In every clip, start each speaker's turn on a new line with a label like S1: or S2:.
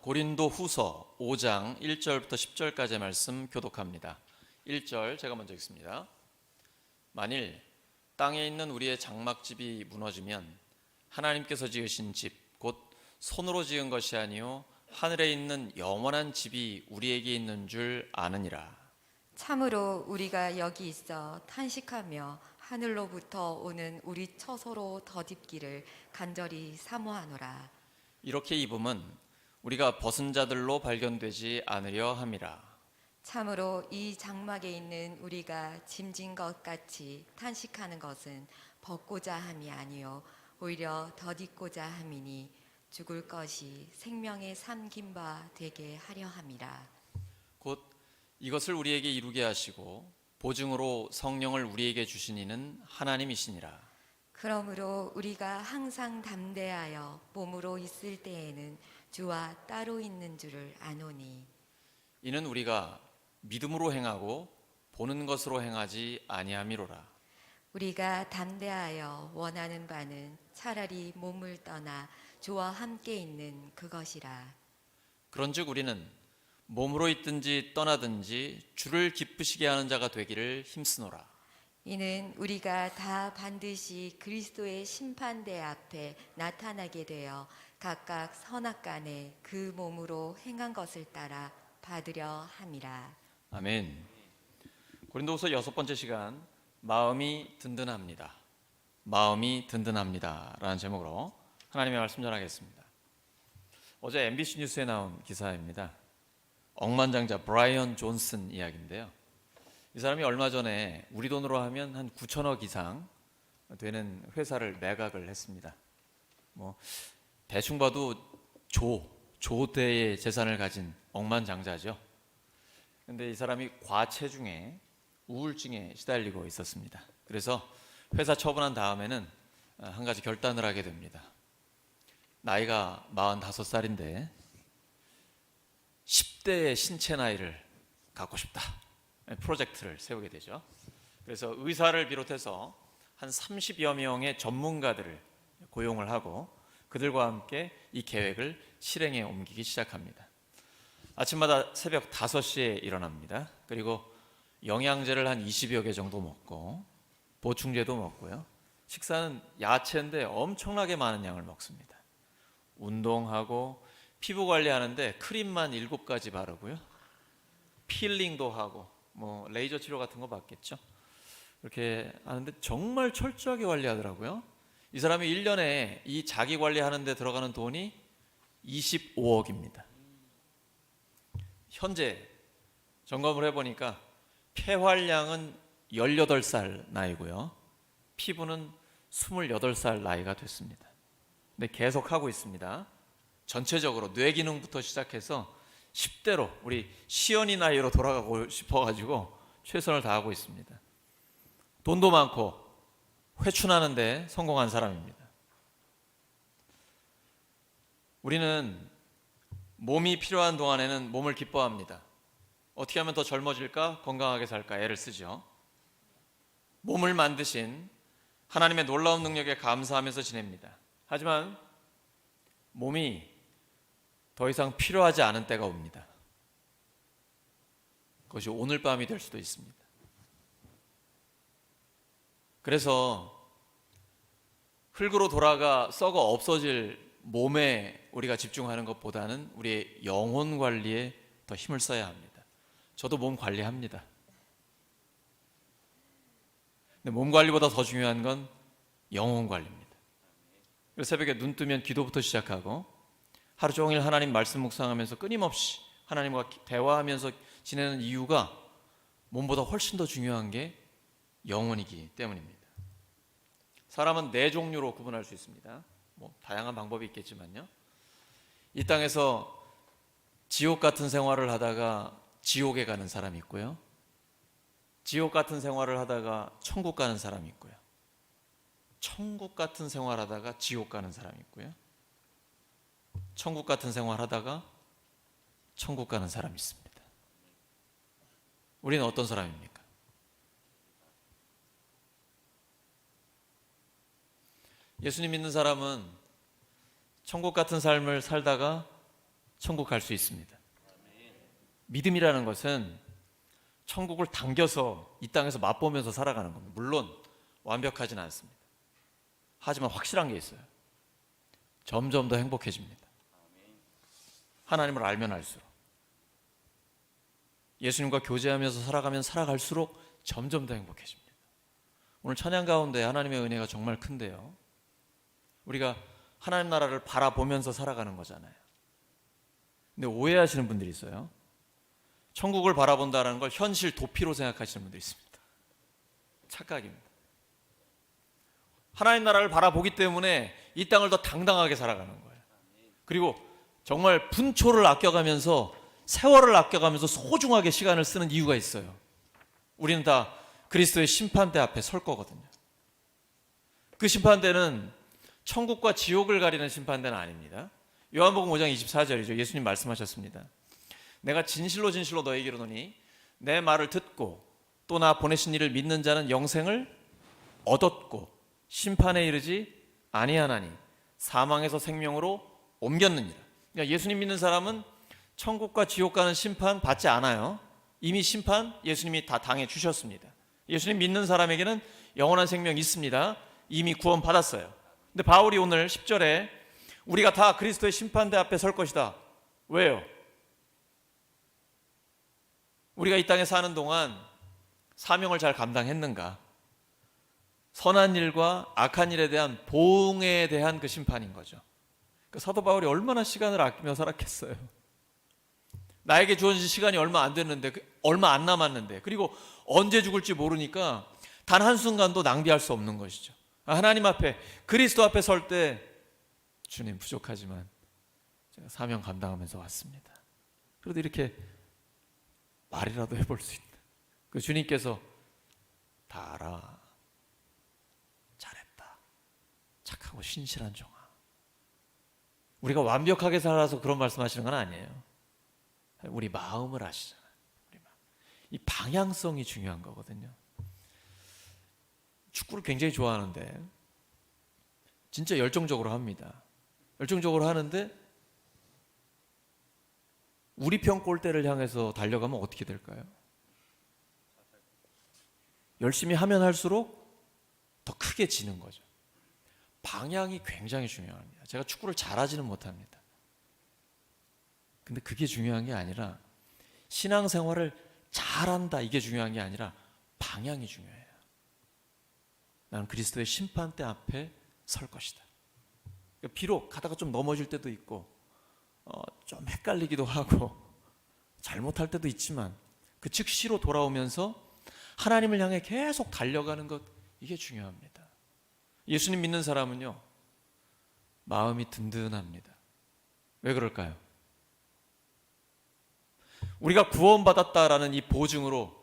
S1: 고린도 후서 5장 1절부터 10절까지의 말씀 교독합니다. 1절 제가 먼저 읽습니다. 만일 땅에 있는 우리의 장막집이 무너지면 하나님께서 지으신 집, 곧 손으로 지은 것이 아니요 하늘에 있는 영원한 집이 우리에게 있는 줄 아느니라.
S2: 참으로 우리가 여기 있어 탄식하며 하늘로부터 오는 우리 처소로 덧입기를 간절히 사모하노라.
S1: 이렇게 입음은 우리가 벗은 자들로 발견되지 않으려 함이라.
S2: 참으로 이 장막에 있는 우리가 짐진 것 같이 탄식하는 것은 벗고자 함이 아니요 오히려 덧입고자 함이니 죽을 것이 생명의 삼긴 바 되게 하려 함이라.
S1: 곧 이것을 우리에게 이루게 하시고 보증으로 성령을 우리에게 주신 이는 하나님이시니라.
S2: 그러므로 우리가 항상 담대하여 몸으로 있을 때에는 주와 따로 있는 줄을 아노니
S1: 이는 우리가 믿음으로 행하고 보는 것으로 행하지 아니함이로라.
S2: 우리가 담대하여 원하는 바는 차라리 몸을 떠나 주와 함께 있는 그것이라.
S1: 그런즉 우리는 몸으로 있든지 떠나든지 주를 기쁘시게 하는 자가 되기를 힘쓰노라.
S2: 이는 우리가 다 반드시 그리스도의 심판대 앞에 나타나게 되어 각각 선악간에 그 몸으로 행한 것을 따라 받으려 함이라.
S1: 아멘. 고린도후서 6번째 시간, 마음이 든든합니다. 마음이 든든합니다 라는 제목으로 하나님의 말씀 전하겠습니다. 어제 MBC 뉴스에 나온 기사입니다. 억만장자 브라이언 존슨 이야기인데요. 이 사람이 얼마 전에 우리 돈으로 하면 한 9천억 이상 되는 회사를 매각을 했습니다. 대충 봐도 조대의 재산을 가진 억만장자죠. 근데 이 사람이 과체중에 우울증에 시달리고 있었습니다. 그래서 회사 처분한 다음에는 한 가지 결단을 하게 됩니다. 나이가 45살인데 10대의 신체 나이를 갖고 싶다. 프로젝트를 세우게 되죠. 그래서 의사를 비롯해서 한 30여 명의 전문가들을 고용을 하고 그들과 함께 이 계획을 실행에 옮기기 시작합니다. 아침마다 새벽 5시에 일어납니다. 그리고 영양제를 한 20여 개 정도 먹고 보충제도 먹고요. 식사는 야채인데 엄청나게 많은 양을 먹습니다. 운동하고 피부 관리하는데 크림만 7가지 바르고요. 필링도 하고 레이저 치료 같은 거 받겠죠. 이렇게 하는데 정말 철저하게 관리하더라고요. 이 사람이 1년에 이 자기 관리하는 데 들어가는 돈이 25억입니다. 현재 점검을 해보니까 폐활량은 18살 나이고요. 피부는 28살 나이가 됐습니다. 근데 계속 하고 있습니다. 전체적으로 뇌 기능부터 시작해서 10대로 우리 시연이 나이로 돌아가고 싶어가지고 최선을 다하고 있습니다. 돈도 많고 회춘하는데 성공한 사람입니다. 우리는 몸이 필요한 동안에는 몸을 기뻐합니다. 어떻게 하면 더 젊어질까? 건강하게 살까? 애를 쓰죠. 몸을 만드신 하나님의 놀라운 능력에 감사하면서 지냅니다. 하지만 몸이 더 이상 필요하지 않은 때가 옵니다. 그것이 오늘 밤이 될 수도 있습니다. 그래서 흙으로 돌아가 썩어 없어질 몸에 우리가 집중하는 것보다는 우리의 영혼 관리에 더 힘을 써야 합니다. 저도 몸 관리합니다. 근데 몸 관리보다 더 중요한 건 영혼 관리입니다. 그래서 새벽에 눈 뜨면 기도부터 시작하고 하루 종일 하나님 말씀 묵상하면서 끊임없이 하나님과 대화하면서 지내는 이유가 몸보다 훨씬 더 중요한 게 영혼이기 때문입니다. 사람은 4종류로 구분할 수 있습니다. 다양한 방법이 있겠지만요. 이 땅에서 지옥 같은 생활을 하다가 지옥에 가는 사람이 있고요. 지옥 같은 생활을 하다가 천국 가는 사람이 있고요. 천국 같은 생활하다가 지옥 가는 사람이 있고요. 천국 같은 생활하다가 천국 가는 사람이 있습니다. 우리는 어떤 사람입니까? 예수님 믿는 사람은 천국 같은 삶을 살다가 천국 갈 수 있습니다. 믿음이라는 것은 천국을 당겨서 이 땅에서 맛보면서 살아가는 겁니다. 물론 완벽하진 않습니다. 하지만 확실한 게 있어요. 점점 더 행복해집니다. 하나님을 알면 알수록, 예수님과 교제하면서 살아가면 살아갈수록 점점 더 행복해집니다. 오늘 찬양 가운데 하나님의 은혜가 정말 큰데요, 우리가 하나님 나라를 바라보면서 살아가는 거잖아요. 근데 오해하시는 분들이 있어요. 천국을 바라본다는 걸 현실 도피로 생각하시는 분들이 있습니다. 착각입니다. 하나님 나라를 바라보기 때문에 이 땅을 더 당당하게 살아가는 거예요. 그리고 정말 분초를 아껴가면서, 세월을 아껴가면서 소중하게 시간을 쓰는 이유가 있어요. 우리는 다 그리스도의 심판대 앞에 설 거거든요. 그 심판대는 천국과 지옥을 가리는 심판대는 아닙니다. 요한복음 5장 24절이죠. 예수님 말씀하셨습니다. 내가 진실로 진실로 너에게 이르노니 내 말을 듣고 또 나 보내신 이를 믿는 자는 영생을 얻었고 심판에 이르지 아니하나니 사망에서 생명으로 옮겼느니라. 그러니까 예수님 믿는 사람은 천국과 지옥 가는 심판 받지 않아요. 이미 심판 예수님이 다 당해 주셨습니다. 예수님 믿는 사람에게는 영원한 생명이 있습니다. 이미 구원 받았어요. 근데 바울이 오늘 10절에 우리가 다 그리스도의 심판대 앞에 설 것이다. 왜요? 우리가 이 땅에 사는 동안 사명을 잘 감당했는가? 선한 일과 악한 일에 대한 보응에 대한 그 심판인 거죠. 그 사도 바울이 얼마나 시간을 아끼며 살았겠어요. 나에게 주어진 시간이 얼마 안 됐는데, 얼마 안 남았는데, 그리고 언제 죽을지 모르니까 단 한순간도 낭비할 수 없는 것이죠. 하나님 앞에, 그리스도 앞에 설 때 주님 부족하지만 제가 사명 감당하면서 왔습니다. 그래도 이렇게 말이라도 해볼 수 있는 그 주님께서 다 알아, 잘했다, 착하고 신실한 종아. 우리가 완벽하게 살아서 그런 말씀하시는 건 아니에요. 우리 마음을 아시잖아요. 이 방향성이 중요한 거거든요. 축구를 굉장히 좋아하는데 진짜 열정적으로 합니다. 열정적으로 하는데 우리 편 골대를 향해서 달려가면 어떻게 될까요? 열심히 하면 할수록 더 크게 지는 거죠. 방향이 굉장히 중요합니다. 제가 축구를 잘하지는 못합니다. 근데 그게 중요한 게 아니라, 신앙생활을 잘한다 이게 중요한 게 아니라 방향이 중요해요. 나는 그리스도의 심판대 앞에 설 것이다. 비록 가다가 좀 넘어질 때도 있고 좀 헷갈리기도 하고 잘못할 때도 있지만 그 즉시로 돌아오면서 하나님을 향해 계속 달려가는 것, 이게 중요합니다. 예수님 믿는 사람은요, 마음이 든든합니다. 왜 그럴까요? 우리가 구원받았다라는 이 보증으로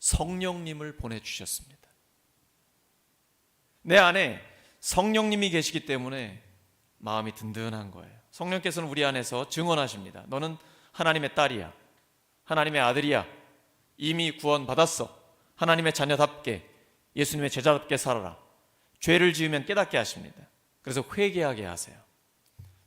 S1: 성령님을 보내주셨습니다. 내 안에 성령님이 계시기 때문에 마음이 든든한 거예요. 성령께서는 우리 안에서 증언하십니다. 너는 하나님의 딸이야, 하나님의 아들이야, 이미 구원받았어, 하나님의 자녀답게, 예수님의 제자답게 살아라. 죄를 지으면 깨닫게 하십니다. 그래서 회개하게 하세요.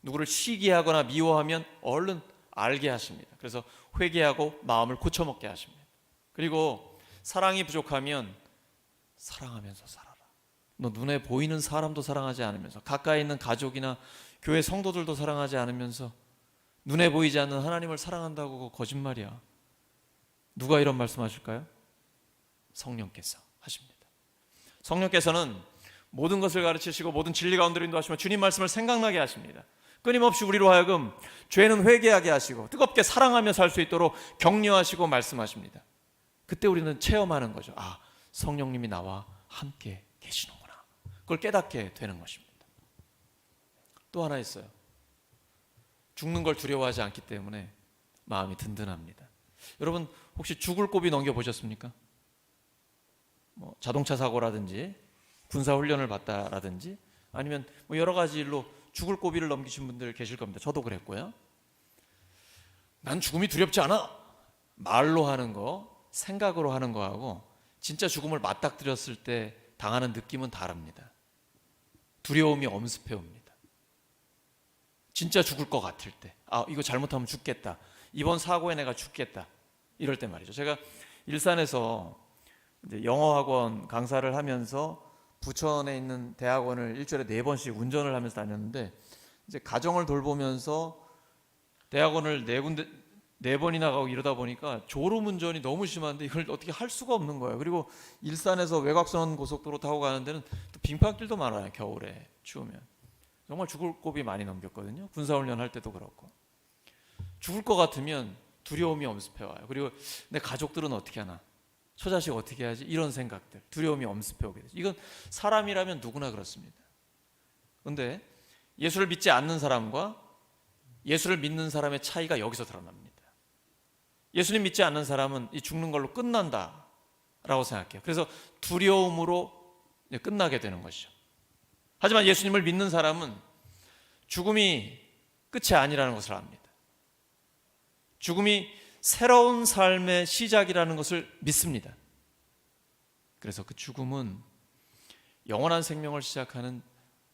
S1: 누구를 시기하거나 미워하면 얼른 알게 하십니다. 그래서 회개하고 마음을 고쳐먹게 하십니다. 그리고 사랑이 부족하면 사랑하면서 살아라. 너 눈에 보이는 사람도 사랑하지 않으면서, 가까이 있는 가족이나 교회 성도들도 사랑하지 않으면서 눈에 보이지 않는 하나님을 사랑한다고, 거짓말이야. 누가 이런 말씀하실까요? 성령께서 하십니다. 성령께서는 모든 것을 가르치시고 모든 진리 가운데로 인도하시며 주님 말씀을 생각나게 하십니다. 끊임없이 우리로 하여금 죄는 회개하게 하시고 뜨겁게 사랑하며 살 수 있도록 격려하시고 말씀하십니다. 그때 우리는 체험하는 거죠. 아, 성령님이 나와 함께 계시는구나. 그걸 깨닫게 되는 것입니다. 또 하나 있어요. 죽는 걸 두려워하지 않기 때문에 마음이 든든합니다. 여러분 혹시 죽을 고비 넘겨보셨습니까? 자동차 사고라든지 군사훈련을 받다라든지 아니면 여러 가지 일로 죽을 고비를 넘기신 분들 계실 겁니다. 저도 그랬고요. 난 죽음이 두렵지 않아. 말로 하는 거, 생각으로 하는 거하고 진짜 죽음을 맞닥뜨렸을 때 당하는 느낌은 다릅니다. 두려움이 엄습해 옵니다. 진짜 죽을 것 같을 때, 이거 잘못하면 죽겠다, 이번 사고에 내가 죽겠다, 이럴 때 말이죠. 제가 일산에서 이제 영어학원 강사를 하면서 부천에 있는 대학원을 일주일에 4번씩 운전을 하면서 다녔는데, 이제 가정을 돌보면서 대학원을 4번이나 가고 이러다 보니까 졸음운전이 너무 심한데 이걸 어떻게 할 수가 없는 거예요. 그리고 일산에서 외곽선 고속도로 타고 가는 데는 또 빙판길도 많아요. 겨울에 추우면 정말 죽을 고비 많이 넘겼거든요. 군사훈련 할 때도 그렇고. 죽을 것 같으면 두려움이 엄습해 와요. 그리고 내 가족들은 어떻게 하나, 처자식 어떻게 하지, 이런 생각들, 두려움이 엄습해 오게 되죠. 이건 사람이라면 누구나 그렇습니다. 그런데 예수를 믿지 않는 사람과 예수를 믿는 사람의 차이가 여기서 드러납니다. 예수님 믿지 않는 사람은 이 죽는 걸로 끝난다라고 생각해요. 그래서 두려움으로 끝나게 되는 것이죠. 하지만 예수님을 믿는 사람은 죽음이 끝이 아니라는 것을 압니다. 죽음이 새로운 삶의 시작이라는 것을 믿습니다. 그래서 그 죽음은 영원한 생명을 시작하는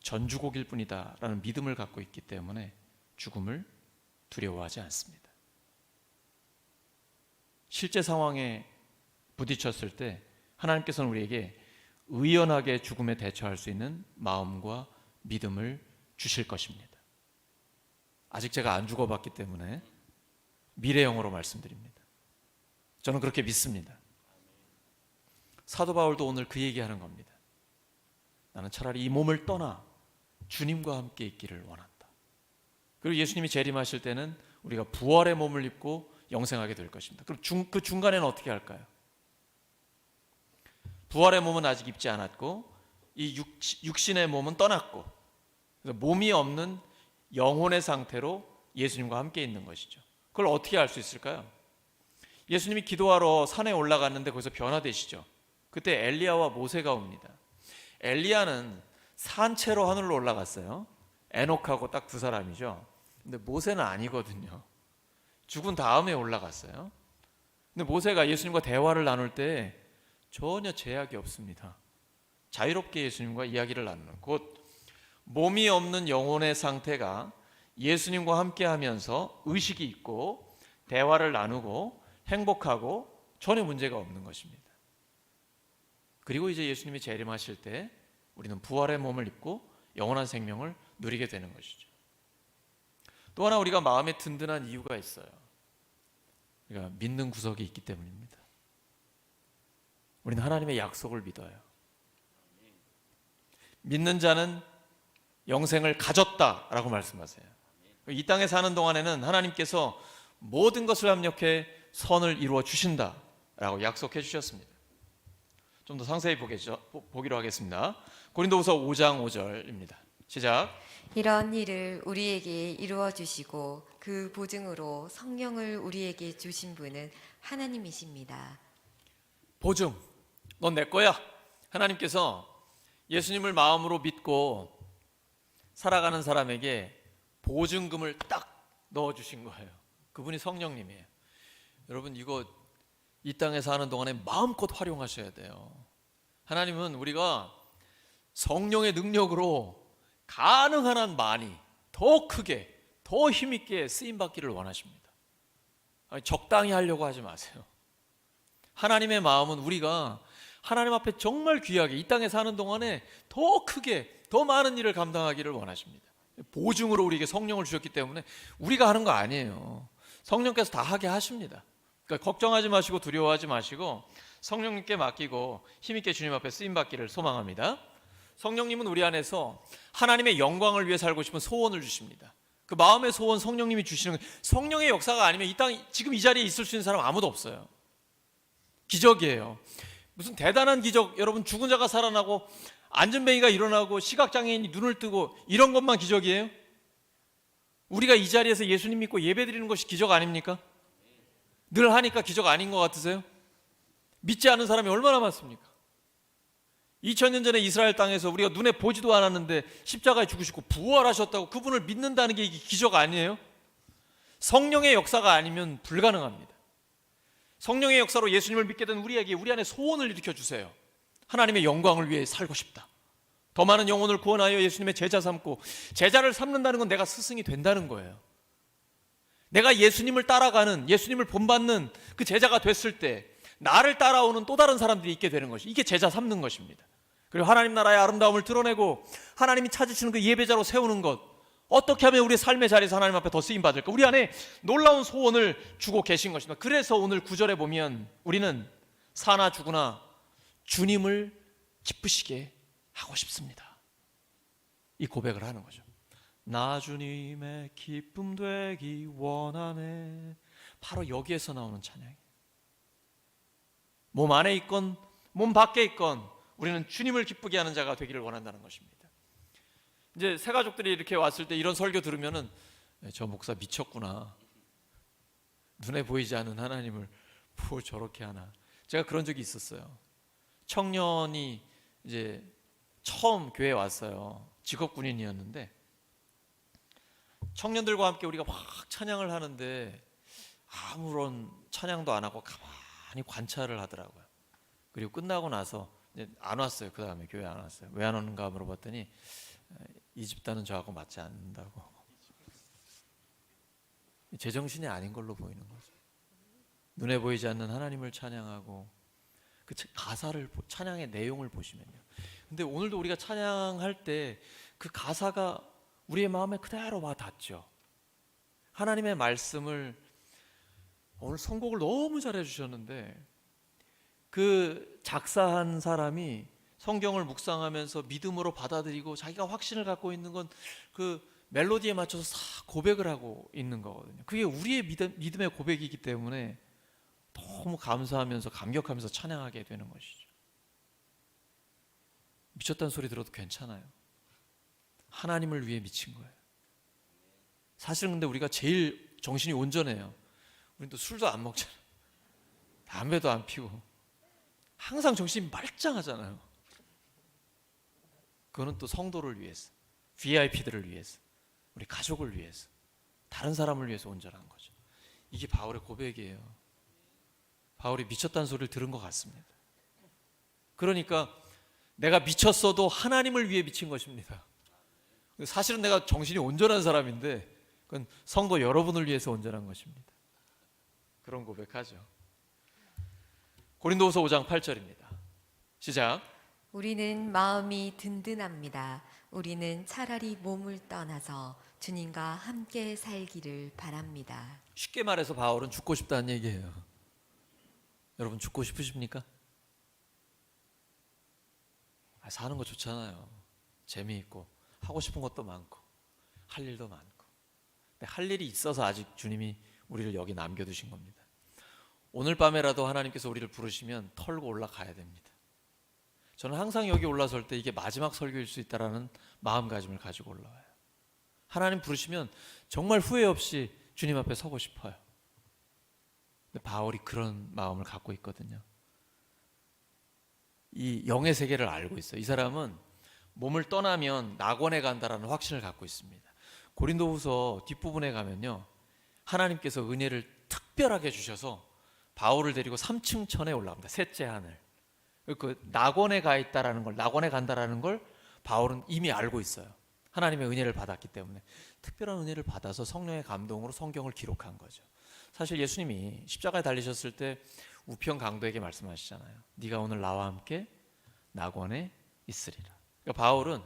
S1: 전주곡일 뿐이다라는 믿음을 갖고 있기 때문에 죽음을 두려워하지 않습니다. 실제 상황에 부딪혔을 때 하나님께서는 우리에게 의연하게 죽음에 대처할 수 있는 마음과 믿음을 주실 것입니다. 아직 제가 안 죽어봤기 때문에 미래형으로 말씀드립니다. 저는 그렇게 믿습니다. 사도 바울도 오늘 그 얘기하는 겁니다. 나는 차라리 이 몸을 떠나 주님과 함께 있기를 원한다. 그리고 예수님이 재림하실 때는 우리가 부활의 몸을 입고 영생하게 될 것입니다. 그럼 그 중간에는 어떻게 할까요? 부활의 몸은 아직 입지 않았고 이 육신의 몸은 떠났고, 그래서 몸이 없는 영혼의 상태로 예수님과 함께 있는 것이죠. 그걸 어떻게 알 수 있을까요? 예수님이 기도하러 산에 올라갔는데 거기서 변화되시죠. 그때 엘리야와 모세가 옵니다. 엘리야는 산채로 하늘로 올라갔어요. 에녹하고 딱 두 사람이죠. 근데 모세는 아니거든요. 죽은 다음에 올라갔어요. 근데 모세가 예수님과 대화를 나눌 때 전혀 제약이 없습니다. 자유롭게 예수님과 이야기를 나누는, 곧 몸이 없는 영혼의 상태가 예수님과 함께 하면서 의식이 있고 대화를 나누고 행복하고 전혀 문제가 없는 것입니다. 그리고 이제 예수님이 재림하실 때 우리는 부활의 몸을 입고 영원한 생명을 누리게 되는 것이죠. 또 하나 우리가 마음에 든든한 이유가 있어요. 우리가 믿는 구석이 있기 때문입니다. 우리는 하나님의 약속을 믿어요. 믿는 자는 영생을 가졌다라고 말씀하세요. 이 땅에 사는 동안에는 하나님께서 모든 것을 합력해 선을 이루어 주신다라고 약속해 주셨습니다. 좀 더 상세히 보기로 하겠습니다. 고린도후서 5장 5절입니다. 시작.
S2: 이런 일을 우리에게 이루어 주시고 그 보증으로 성령을 우리에게 주신 분은 하나님이십니다.
S1: 보증, 넌 내 거야. 하나님께서 예수님을 마음으로 믿고 살아가는 사람에게 보증금을 딱 넣어주신 거예요. 그분이 성령님이에요. 여러분, 이거 이 땅에 사는 동안에 마음껏 활용하셔야 돼요. 하나님은 우리가 성령의 능력으로 가능한 한 많이, 더 크게, 더 힘있게 쓰임받기를 원하십니다. 적당히 하려고 하지 마세요. 하나님의 마음은 우리가 하나님 앞에 정말 귀하게 이 땅에 사는 동안에 더 크게, 더 많은 일을 감당하기를 원하십니다. 보증으로 우리에게 성령을 주셨기 때문에 우리가 하는 거 아니에요. 성령께서 다 하게 하십니다. 그러니까 걱정하지 마시고 두려워하지 마시고 성령님께 맡기고 힘있게 주님 앞에 쓰임받기를 소망합니다. 성령님은 우리 안에서 하나님의 영광을 위해 살고 싶은 소원을 주십니다. 그 마음의 소원 성령님이 주시는 거예요. 성령의 역사가 아니면 이 땅, 지금 이 자리에 있을 수 있는 사람 아무도 없어요. 기적이에요. 무슨 대단한 기적, 여러분 죽은 자가 살아나고 안전뱅이가 일어나고 시각장애인이 눈을 뜨고 이런 것만 기적이에요? 우리가 이 자리에서 예수님 믿고 예배드리는 것이 기적 아닙니까? 늘 하니까 기적 아닌 것 같으세요? 믿지 않는 사람이 얼마나 많습니까? 2000년 전에 이스라엘 땅에서 우리가 눈에 보지도 않았는데 십자가에 죽으시고 부활하셨다고 그분을 믿는다는 게 이게 기적 아니에요? 성령의 역사가 아니면 불가능합니다. 성령의 역사로 예수님을 믿게 된 우리에게 우리 안에 소원을 일으켜 주세요. 하나님의 영광을 위해 살고 싶다. 더 많은 영혼을 구원하여 예수님의 제자 삼고, 제자를 삼는다는 건 내가 스승이 된다는 거예요. 내가 예수님을 따라가는, 예수님을 본받는 그 제자가 됐을 때 나를 따라오는 또 다른 사람들이 있게 되는 것이, 이게 제자 삼는 것입니다. 그리고 하나님 나라의 아름다움을 드러내고 하나님이 찾으시는 그 예배자로 세우는 것, 어떻게 하면 우리 삶의 자리에서 하나님 앞에 더 쓰임받을까? 우리 안에 놀라운 소원을 주고 계신 것입니다. 그래서 오늘 9절에 보면 우리는 사나 죽으나 주님을 기쁘시게 하고 싶습니다. 이 고백을 하는 거죠. 나 주님의 기쁨 되기 원하네. 바로 여기에서 나오는 찬양이에요. 몸 안에 있건 몸 밖에 있건 우리는 주님을 기쁘게 하는 자가 되기를 원한다는 것입니다. 이제 새 가족들이 이렇게 왔을 때 이런 설교 들으면은 저 목사 미쳤구나. 눈에 보이지 않는 하나님을 뭐 저렇게 하나. 제가 그런 적이 있었어요. 청년이 이제 처음 교회에 왔어요. 직업 군인이었는데 청년들과 함께 우리가 막 찬양을 하는데 아무런 찬양도 안 하고 가만히 관찰을 하더라고요. 그리고 끝나고 나서 이제 안 왔어요. 그 다음에 교회 안 왔어요. 왜 안 오는가 물어봤더니 이 집단은 저하고 맞지 않는다고. 제정신이 아닌 걸로 보이는 거죠. 눈에 보이지 않는 하나님을 찬양하고 그 가사를, 찬양의 내용을 보시면요. 근데 오늘도 우리가 찬양할 때 그 가사가 우리의 마음에 그대로 와 닿죠. 하나님의 말씀을, 오늘 선곡을 너무 잘해 주셨는데 그 작사한 사람이 성경을 묵상하면서 믿음으로 받아들이고 자기가 확신을 갖고 있는 건 그 멜로디에 맞춰서 싹 고백을 하고 있는 거거든요. 그게 우리의 믿음의 고백이기 때문에 너무 감사하면서 감격하면서 찬양하게 되는 것이죠. 미쳤다는 소리 들어도 괜찮아요. 하나님을 위해 미친 거예요. 사실은 근데 우리가 제일 정신이 온전해요. 우린 또 술도 안 먹잖아요. 담배도 안 피고 항상 정신이 말짱하잖아요. 그거는 또 성도를 위해서, VIP들을 위해서, 우리 가족을 위해서, 다른 사람을 위해서 온전한 거죠. 이게 바울의 고백이에요. 바울이 미쳤다는 소리를 들은 것 같습니다. 그러니까 내가 미쳤어도 하나님을 위해 미친 것입니다. 사실은 내가 정신이 온전한 사람인데 그건 성도 여러분을 위해서 온전한 것입니다. 그런 고백하죠. 고린도후서 5장 8절입니다. 시작.
S2: 우리는 마음이 든든합니다. 우리는 차라리 몸을 떠나서 주님과 함께 살기를 바랍니다.
S1: 쉽게 말해서 바울은 죽고 싶다는 얘기예요. 여러분 죽고 싶으십니까? 사는 거 좋잖아요. 재미있고 하고 싶은 것도 많고 할 일도 많고. 근데 할 일이 있어서 아직 주님이 우리를 여기 남겨두신 겁니다. 오늘 밤에라도 하나님께서 우리를 부르시면 털고 올라가야 됩니다. 저는 항상 여기 올라설 때 이게 마지막 설교일 수 있다라는 마음가짐을 가지고 올라와요. 하나님 부르시면 정말 후회 없이 주님 앞에 서고 싶어요. 근데 바울이 그런 마음을 갖고 있거든요. 이 영의 세계를 알고 있어요. 이 사람은 몸을 떠나면 낙원에 간다라는 확신을 갖고 있습니다. 고린도후서 뒷부분에 가면요, 하나님께서 은혜를 특별하게 주셔서 바울을 데리고 3층 천에 올라갑니다. 셋째 하늘. 그 낙원에 가 있다라는 걸, 낙원에 간다라는 걸 바울은 이미 알고 있어요. 하나님의 은혜를 받았기 때문에 특별한 은혜를 받아서 성령의 감동으로 성경을 기록한 거죠. 사실 예수님이 십자가에 달리셨을 때 우편 강도에게 말씀하시잖아요. 네가 오늘 나와 함께 낙원에 있으리라. 그러니까 바울은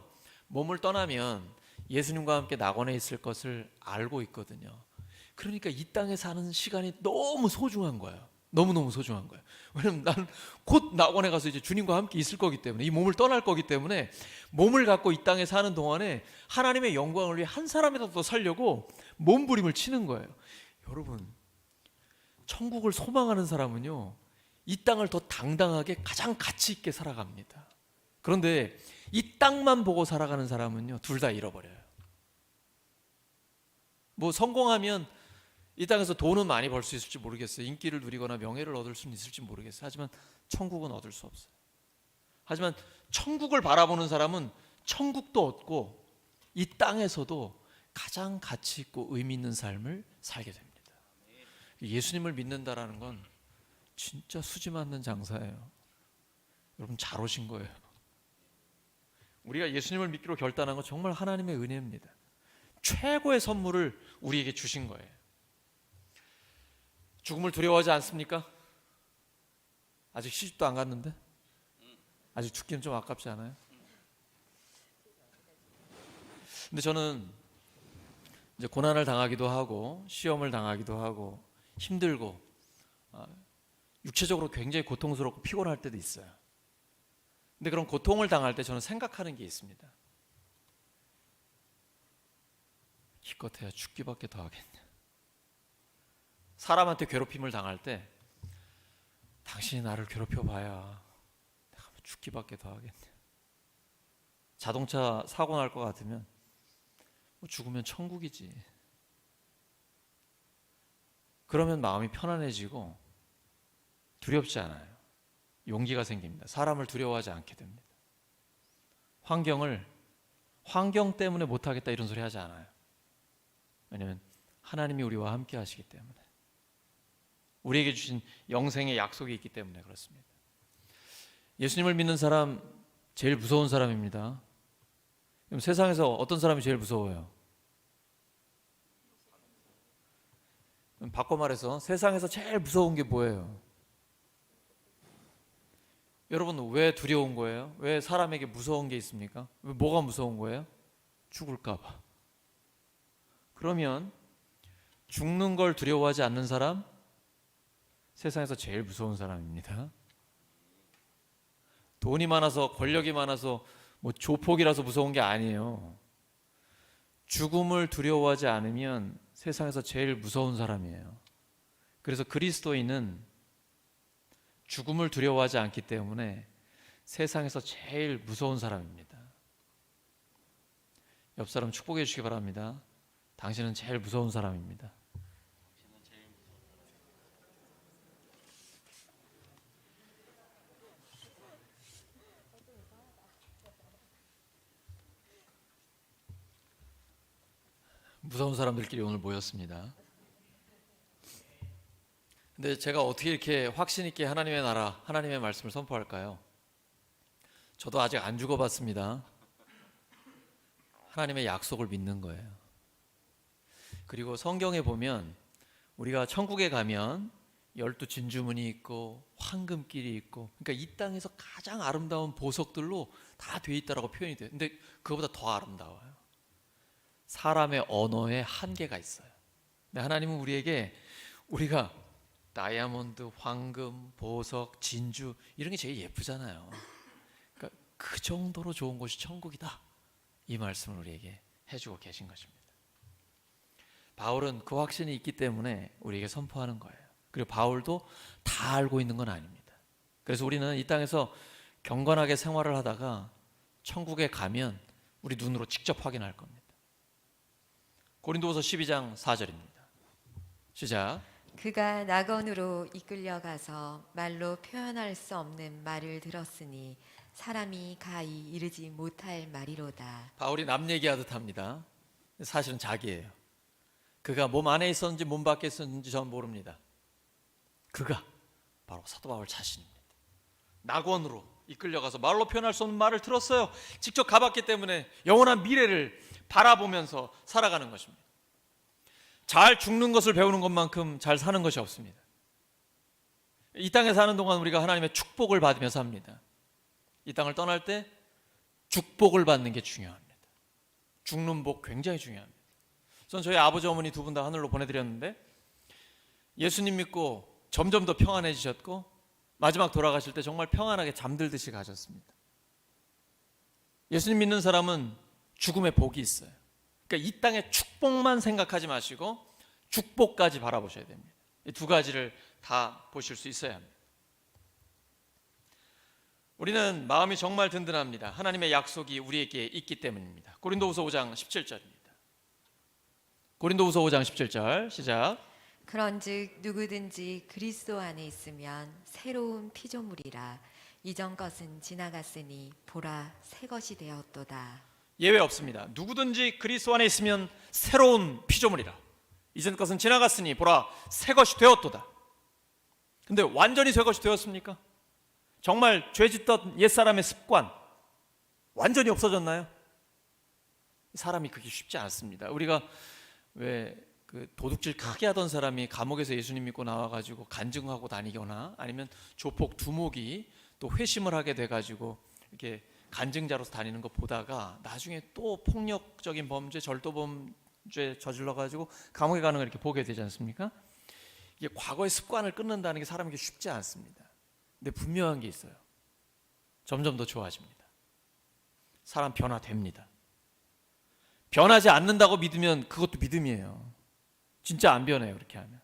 S1: 몸을 떠나면 예수님과 함께 낙원에 있을 것을 알고 있거든요. 그러니까 이 땅에 사는 시간이 너무 소중한 거예요. 너무너무 소중한 거예요. 왜냐면 나는 곧 낙원에 가서 이제 주님과 함께 있을 거기 때문에, 이 몸을 떠날 거기 때문에 몸을 갖고 이 땅에 사는 동안에 하나님의 영광을 위해 한 사람이라도 더 살려고 몸부림을 치는 거예요. 여러분, 천국을 소망하는 사람은요, 이 땅을 더 당당하게 가장 가치 있게 살아갑니다. 그런데 이 땅만 보고 살아가는 사람은요, 둘 다 잃어버려요. 뭐 성공하면 이 땅에서 돈은 많이 벌 수 있을지 모르겠어요. 인기를 누리거나 명예를 얻을 수는 있을지 모르겠어요. 하지만 천국은 얻을 수 없어요. 하지만 천국을 바라보는 사람은 천국도 얻고 이 땅에서도 가장 가치 있고 의미 있는 삶을 살게 됩니다. 예수님을 믿는다라는 건 진짜 수지 맞는 장사예요. 여러분 잘 오신 거예요. 우리가 예수님을 믿기로 결단한 건 정말 하나님의 은혜입니다. 최고의 선물을 우리에게 주신 거예요. 죽음을 두려워하지 않습니까? 아직 시집도 안 갔는데? 아직 죽기는 좀 아깝지 않아요? 근데 저는 이제 고난을 당하기도 하고 시험을 당하기도 하고 힘들고 육체적으로 굉장히 고통스럽고 피곤할 때도 있어요. 근데 그런 고통을 당할 때 저는 생각하는 게 있습니다. 기껏해야 죽기밖에 더 하겠냐. 사람한테 괴롭힘을 당할 때 당신이 나를 괴롭혀봐야 내가 뭐 죽기밖에 더 하겠냐. 자동차 사고 날 것 같으면 뭐 죽으면 천국이지. 그러면 마음이 편안해지고 두렵지 않아요. 용기가 생깁니다. 사람을 두려워하지 않게 됩니다. 환경 때문에 못하겠다 이런 소리 하지 않아요. 왜냐하면 하나님이 우리와 함께 하시기 때문에, 우리에게 주신 영생의 약속이 있기 때문에 그렇습니다. 예수님을 믿는 사람 제일 무서운 사람입니다. 그럼 세상에서 어떤 사람이 제일 무서워요? 바꿔 말해서 세상에서 제일 무서운 게 뭐예요? 여러분, 왜 두려운 거예요? 왜 사람에게 무서운 게 있습니까? 왜 뭐가 무서운 거예요? 죽을까 봐. 그러면 죽는 걸 두려워하지 않는 사람, 세상에서 제일 무서운 사람입니다. 돈이 많아서, 권력이 많아서, 뭐 조폭이라서 무서운 게 아니에요. 죽음을 두려워하지 않으면 세상에서 제일 무서운 사람이에요. 그래서 그리스도인은 죽음을 두려워하지 않기 때문에 세상에서 제일 무서운 사람입니다. 옆 사람 축복해 주시기 바랍니다. 당신은 제일 무서운 사람입니다. 무서운 사람들끼리 오늘 모였습니다. 근데 제가 어떻게 이렇게 확신 있게 하나님의 나라, 하나님의 말씀을 선포할까요? 저도 아직 안 죽어봤습니다. 하나님의 약속을 믿는 거예요. 그리고 성경에 보면 우리가 천국에 가면 12진주문이 있고 황금길이 있고, 그러니까 이 땅에서 가장 아름다운 보석들로 다 돼 있다라고 표현이 돼요. 근데 그거보다 더 아름다워요. 사람의 언어에 한계가 있어요. 근데 하나님은 우리가 다이아몬드, 황금, 보석, 진주 이런 게 제일 예쁘잖아요. 그러니까 그 정도로 좋은 곳이 천국이다, 이 말씀을 우리에게 해주고 계신 것입니다. 바울은 그 확신이 있기 때문에 우리에게 선포하는 거예요. 그리고 바울도 다 알고 있는 건 아닙니다. 그래서 우리는 이 땅에서 경건하게 생활을 하다가 천국에 가면 우리 눈으로 직접 확인할 겁니다. 고린도후서 12장 4절입니다. 시작.
S2: 그가 낙원으로 이끌려가서 말로 표현할 수 없는 말을 들었으니 사람이 가히 이르지 못할 말이로다.
S1: 바울이 남 얘기하듯 합니다. 사실은 자기예요. 그가 몸 안에 있었는지 몸 밖에 있었는지 저는 모릅니다. 그가 바로 사도 바울 자신입니다. 낙원으로 이끌려가서 말로 표현할 수 없는 말을 들었어요. 직접 가봤기 때문에 영원한 미래를 바라보면서 살아가는 것입니다. 잘 죽는 것을 배우는 것만큼 잘 사는 것이 없습니다. 이 땅에 사는 동안 우리가 하나님의 축복을 받으며 삽니다. 이 땅을 떠날 때 축복을 받는 게 중요합니다. 죽는 복 굉장히 중요합니다. 전 저희 아버지 어머니 두 분 다 하늘로 보내드렸는데 예수님 믿고 점점 더 평안해지셨고 마지막 돌아가실 때 정말 평안하게 잠들듯이 가셨습니다. 예수님 믿는 사람은 죽음의 복이 있어요. 그러니까 이 땅의 축복만 생각하지 마시고 축복까지 바라보셔야 됩니다. 이 두 가지를 다 보실 수 있어야 합니다. 우리는 마음이 정말 든든합니다. 하나님의 약속이 우리에게 있기 때문입니다. 고린도후서 5장 17절입니다. 고린도후서 5장 17절 시작.
S2: 그런즉 누구든지 그리스도 안에 있으면 새로운 피조물이라 이전 것은 지나갔으니 보라 새 것이 되었도다.
S1: 예외 없습니다. 누구든지 그리스도 안에 있으면 새로운 피조물이라 이전 것은 지나갔으니 보라 새 것이 되었도다. 근데 완전히 새 것이 되었습니까? 정말 죄짓던 옛사람의 습관 완전히 없어졌나요? 사람이 그게 쉽지 않습니다. 우리가 왜 그 도둑질 크게 하던 사람이 감옥에서 예수님 믿고 나와가지고 간증하고 다니거나 아니면 조폭 두목이 또 회심을 하게 돼가지고 이렇게 간증자로서 다니는 거 보다가 나중에 또 폭력적인 범죄, 절도범죄 저질러가지고 감옥에 가는 걸 이렇게 보게 되지 않습니까? 이게 과거의 습관을 끊는다는 게 사람에게 쉽지 않습니다. 근데 분명한 게 있어요. 점점 더 좋아집니다. 사람 변화됩니다. 변하지 않는다고 믿으면 그것도 믿음이에요. 진짜 안 변해요, 그렇게 하면.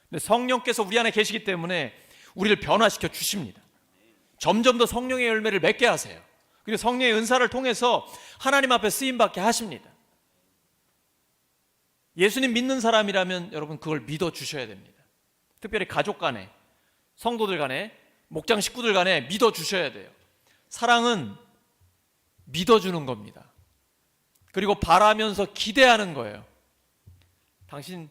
S1: 근데 성령께서 우리 안에 계시기 때문에 우리를 변화시켜 주십니다. 점점 더 성령의 열매를 맺게 하세요. 그리고 성령의 은사를 통해서 하나님 앞에 쓰임받게 하십니다. 예수님 믿는 사람이라면 여러분 그걸 믿어 주셔야 됩니다. 특별히 가족 간에, 성도들 간에, 목장 식구들 간에 믿어 주셔야 돼요. 사랑은 믿어주는 겁니다. 그리고 바라면서 기대하는 거예요. 당신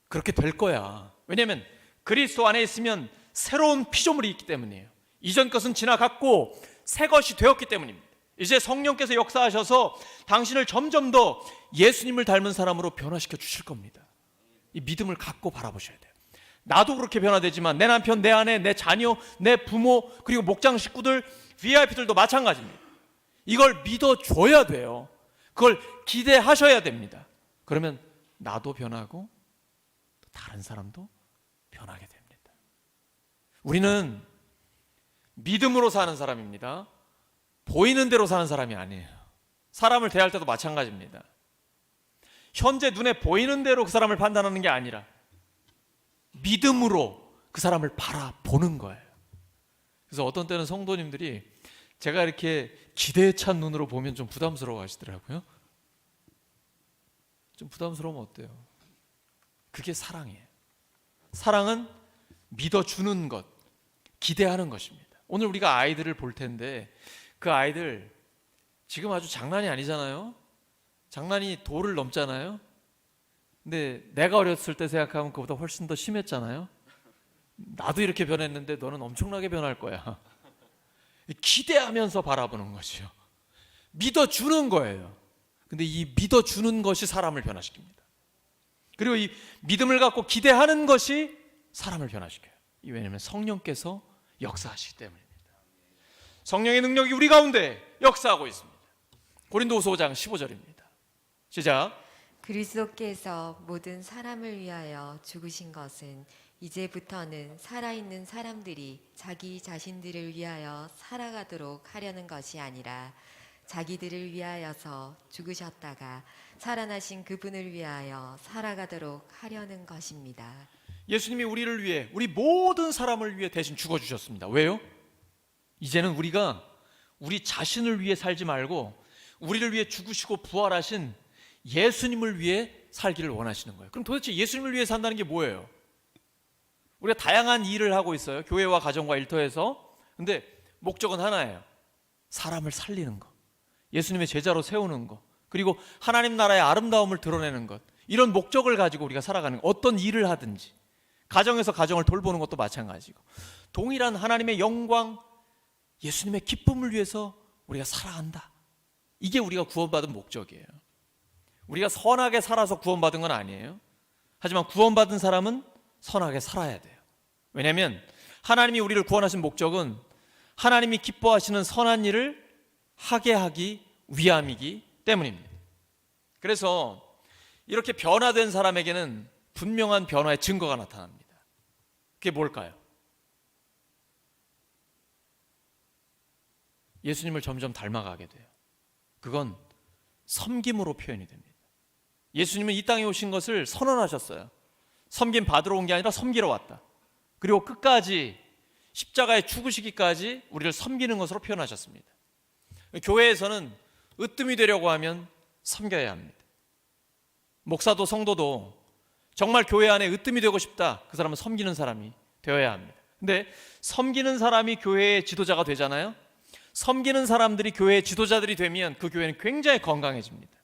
S1: 그렇게 될 거야. 왜냐하면 그리스도 안에 있으면 새로운 피조물이 있기 때문이에요. 이전 것은 지나갔고 새 것이 되었기 때문입니다. 이제 성령께서 역사하셔서 당신을 점점 더 예수님을 닮은 사람으로 변화시켜 주실 겁니다. 이 믿음을 갖고 바라보셔야 돼요. 나도 그렇게 변화되지만 내 남편, 내 아내, 내 자녀, 내 부모, 그리고 목장 식구들, VIP들도 마찬가지입니다. 이걸 믿어줘야 돼요. 그걸 기대하셔야 됩니다. 그러면 나도 변하고 다른 사람도 변하게 됩니다. 우리는 믿음으로 사는 사람입니다. 보이는 대로 사는 사람이 아니에요. 사람을 대할 때도 마찬가지입니다. 현재 눈에 보이는 대로 그 사람을 판단하는 게 아니라 믿음으로 그 사람을 바라보는 거예요. 그래서 어떤 때는 성도님들이 제가 이렇게 기대에 찬 눈으로 보면 좀 부담스러워 하시더라고요. 좀 부담스러우면 어때요? 그게 사랑이에요. 사랑은 믿어주는 것, 기대하는 것입니다. 오늘 우리가 아이들을 볼 텐데 그 아이들 지금 아주 장난이 아니잖아요. 장난이 도를 넘잖아요. 근데 내가 어렸을 때 생각하면 그보다 훨씬 더 심했잖아요. 나도 이렇게 변했는데 너는 엄청나게 변할 거야. 기대하면서 바라보는 것이요. 믿어주는 거예요. 근데 이 믿어주는 것이 사람을 변화시킵니다. 그리고 이 믿음을 갖고 기대하는 것이 사람을 변화시켜요. 왜냐하면 성령께서 역사하시기 때문입니다. 성령의 능력이 우리 가운데 역사하고 있습니다. 고린도후서 5장 15절입니다. 시작.
S2: 그리스도께서 모든 사람을 위하여 죽으신 것은 이제부터는 살아있는 사람들이 자기 자신들을 위하여 살아가도록 하려는 것이 아니라 자기들을 위하여서 죽으셨다가 살아나신 그분을 위하여 살아가도록 하려는 것입니다.
S1: 예수님이 우리를 위해, 우리 모든 사람을 위해 대신 죽어주셨습니다. 왜요? 이제는 우리가 우리 자신을 위해 살지 말고 우리를 위해 죽으시고 부활하신 예수님을 위해 살기를 원하시는 거예요. 그럼 도대체 예수님을 위해 산다는 게 뭐예요? 우리가 다양한 일을 하고 있어요. 교회와 가정과 일터에서. 근데 목적은 하나예요. 사람을 살리는 거, 예수님의 제자로 세우는 거, 그리고 하나님 나라의 아름다움을 드러내는 것. 이런 목적을 가지고 우리가 살아가는 거. 어떤 일을 하든지, 가정에서 가정을 돌보는 것도 마찬가지고, 동일한 하나님의 영광, 예수님의 기쁨을 위해서 우리가 살아간다. 이게 우리가 구원받은 목적이에요. 우리가 선하게 살아서 구원받은 건 아니에요. 하지만 구원받은 사람은 선하게 살아야 돼요. 왜냐하면 하나님이 우리를 구원하신 목적은 하나님이 기뻐하시는 선한 일을 하게 하기 위함이기 때문입니다. 그래서 이렇게 변화된 사람에게는 분명한 변화의 증거가 나타납니다. 그게 뭘까요? 예수님을 점점 닮아가게 돼요. 그건 섬김으로 표현이 됩니다. 예수님은 이 땅에 오신 것을 선언하셨어요. 섬김 받으러 온 게 아니라 섬기러 왔다. 그리고 끝까지 십자가에 죽으시기까지 우리를 섬기는 것으로 표현하셨습니다. 교회에서는 으뜸이 되려고 하면 섬겨야 합니다. 목사도 성도도 정말 교회 안에 으뜸이 되고 싶다, 그 사람은 섬기는 사람이 되어야 합니다. 근데 섬기는 사람이 교회의 지도자가 되잖아요. 섬기는 사람들이 교회의 지도자들이 되면 그 교회는 굉장히 건강해집니다.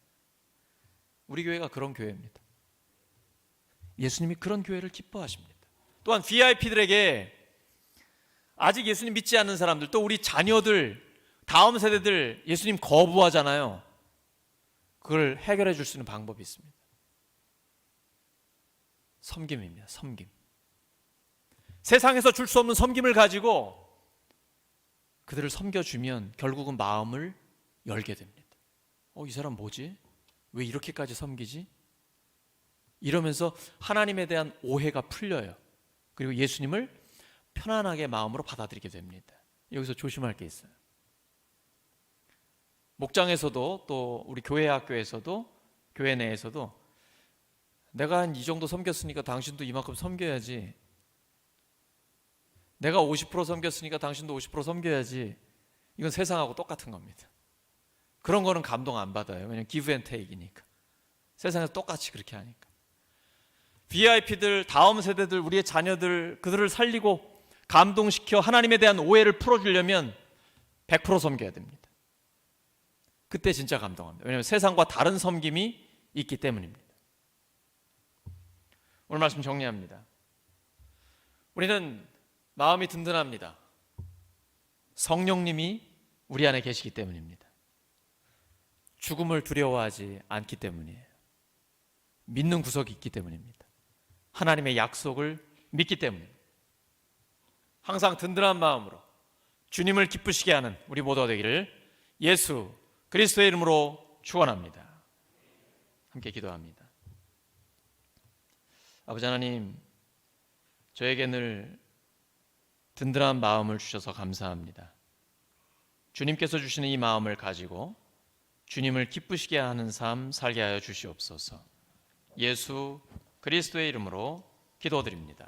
S1: 우리 교회가 그런 교회입니다. 예수님이 그런 교회를 기뻐하십니다. 또한 VIP들에게 아직 예수님 믿지 않는 사람들, 또 우리 자녀들, 다음 세대들 예수님 거부하잖아요. 그걸 해결해 줄 수 있는 방법이 있습니다. 섬김입니다. 섬김. 세상에서 줄 수 없는 섬김을 가지고 그들을 섬겨주면 결국은 마음을 열게 됩니다. 이 사람 뭐지? 왜 이렇게까지 섬기지? 이러면서 하나님에 대한 오해가 풀려요. 그리고 예수님을 편안하게 마음으로 받아들이게 됩니다. 여기서 조심할 게 있어요. 목장에서도 또 우리 교회 학교에서도 교회 내에서도 내가 한 이 정도 섬겼으니까 당신도 이만큼 섬겨야지. 내가 50% 섬겼으니까 당신도 50% 섬겨야지. 이건 세상하고 똑같은 겁니다. 그런 거는 감동 안 받아요. 왜냐하면 기브 앤 테이크니까. 세상에서 똑같이 그렇게 하니까. VIP들, 다음 세대들, 우리의 자녀들, 그들을 살리고 감동시켜 하나님에 대한 오해를 풀어주려면 100% 섬겨야 됩니다. 그때 진짜 감동합니다. 왜냐하면 세상과 다른 섬김이 있기 때문입니다. 오늘 말씀 정리합니다. 우리는 마음이 든든합니다. 성령님이 우리 안에 계시기 때문입니다. 죽음을 두려워하지 않기 때문이에요. 믿는 구석이 있기 때문입니다. 하나님의 약속을 믿기 때문입니다. 항상 든든한 마음으로 주님을 기쁘시게 하는 우리 모두가 되기를 예수 그리스도의 이름으로 축원합니다. 함께 기도합니다. 아버지 하나님, 저에게 늘 든든한 마음을 주셔서 감사합니다. 주님께서 주시는 이 마음을 가지고 주님을 기쁘시게 하는 삶 살게 하여 주시옵소서. 예수 그리스도의 이름으로 기도드립니다.